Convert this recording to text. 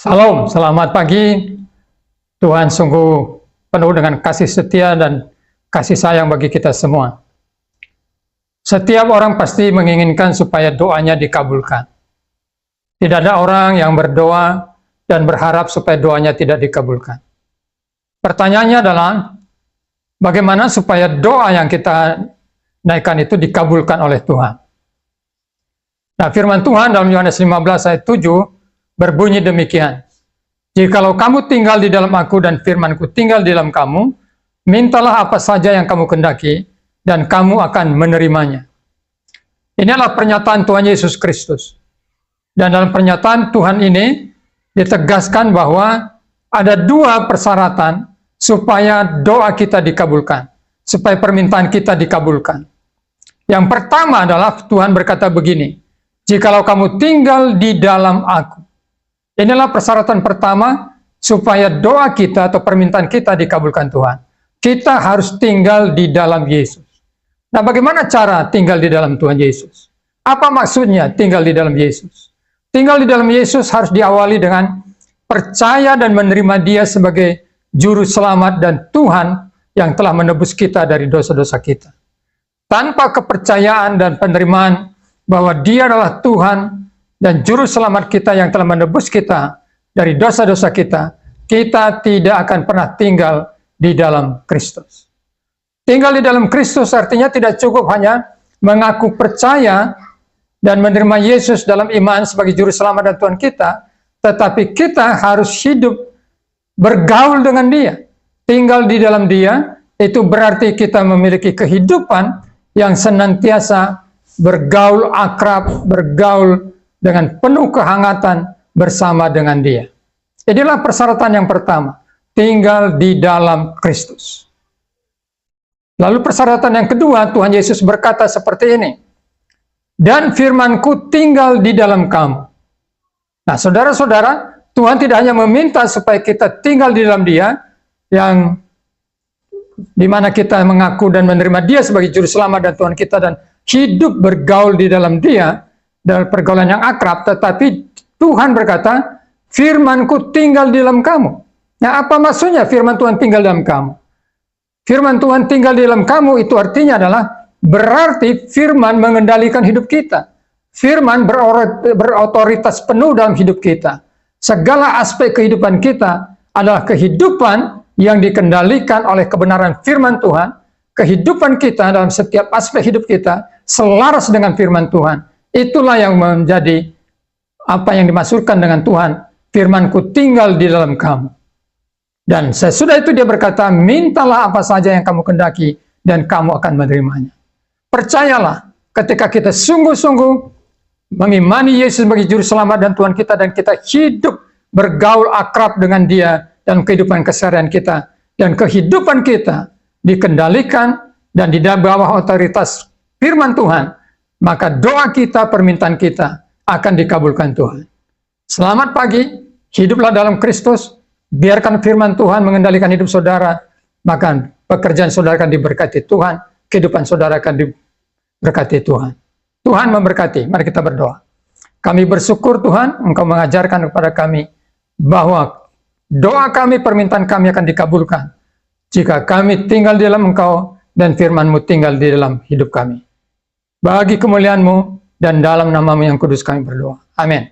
Salam, selamat pagi. Tuhan sungguh penuh dengan kasih setia dan kasih sayang bagi kita semua. Setiap orang pasti menginginkan supaya doanya dikabulkan. Tidak ada orang yang berdoa dan berharap supaya doanya tidak dikabulkan. Pertanyaannya adalah, bagaimana supaya doa yang kita naikkan itu dikabulkan oleh Tuhan? Nah, firman Tuhan dalam Yohanes 15 ayat 7 berbunyi demikian. Jikalau kamu tinggal di dalam aku dan firmanku tinggal di dalam kamu, mintalah apa saja yang kamu kehendaki dan kamu akan menerimanya. Ini adalah pernyataan Tuhan Yesus Kristus. Dan dalam pernyataan Tuhan ini ditegaskan bahwa ada dua persyaratan supaya doa kita dikabulkan, supaya permintaan kita dikabulkan. Yang pertama adalah Tuhan berkata begini, jikalau kamu tinggal di dalam aku. Inilah persyaratan pertama supaya doa kita atau permintaan kita dikabulkan Tuhan. Kita harus tinggal di dalam Yesus. Nah, bagaimana cara tinggal di dalam Tuhan Yesus? Apa maksudnya tinggal di dalam Yesus? Tinggal di dalam Yesus harus diawali dengan percaya dan menerima Dia sebagai Juru Selamat dan Tuhan yang telah menebus kita dari dosa-dosa kita. Tanpa kepercayaan dan penerimaan bahwa Dia adalah Tuhan dan Juru Selamat kita yang telah menebus kita dari dosa-dosa kita, kita tidak akan pernah tinggal di dalam Kristus. Tinggal di dalam Kristus artinya tidak cukup hanya mengaku percaya dan menerima Yesus dalam iman sebagai Juru Selamat dan Tuhan kita, tetapi kita harus hidup bergaul dengan Dia. Tinggal di dalam Dia, itu berarti kita memiliki kehidupan yang senantiasa bergaul akrab, bergaul dengan penuh kehangatan bersama dengan Dia. Inilah persyaratan yang pertama, tinggal di dalam Kristus. Lalu persyaratan yang kedua, Tuhan Yesus berkata seperti ini, dan firmanku tinggal di dalam kamu. Nah, saudara-saudara, Tuhan tidak hanya meminta supaya kita tinggal di dalam Dia, yang dimana kita mengaku dan menerima Dia sebagai Juru Selamat dan Tuhan kita, dan hidup bergaul di dalam Dia, dalam pergaulan yang akrab, tetapi Tuhan berkata, firmanku tinggal di dalam kamu. Nah, apa maksudnya firman Tuhan tinggal dalam kamu? Firman Tuhan tinggal di dalam kamu itu artinya adalah, berarti firman mengendalikan hidup kita. Firman berotoritas penuh dalam hidup kita. Segala aspek kehidupan kita adalah kehidupan yang dikendalikan oleh kebenaran firman Tuhan. Kehidupan kita dalam setiap aspek hidup kita selaras dengan firman Tuhan. Itulah yang menjadi apa yang dimaksudkan dengan Tuhan, firmanku tinggal di dalam kamu. Dan sesudah itu Dia berkata, mintalah apa saja yang kamu kehendaki dan kamu akan menerimanya. Percayalah, ketika kita sungguh-sungguh mengimani Yesus sebagai Juru Selamat dan Tuhan kita, dan kita hidup bergaul akrab dengan Dia dalam kehidupan keseharian kita, dan kehidupan kita dikendalikan dan di bawah otoritas firman Tuhan, maka doa kita, permintaan kita akan dikabulkan Tuhan. Selamat pagi, hiduplah dalam Kristus, biarkan firman Tuhan mengendalikan hidup saudara, maka pekerjaan saudara akan diberkati Tuhan, kehidupan saudara akan diberkati Tuhan. Tuhan memberkati, mari kita berdoa. Kami bersyukur Tuhan, Engkau mengajarkan kepada kami bahwa doa kami, permintaan kami akan dikabulkan jika kami tinggal di dalam Engkau dan firman-Mu tinggal di dalam hidup kami. Bagi kemuliaan-Mu dan dalam nama-Mu yang kudus kami berdoa. Amin.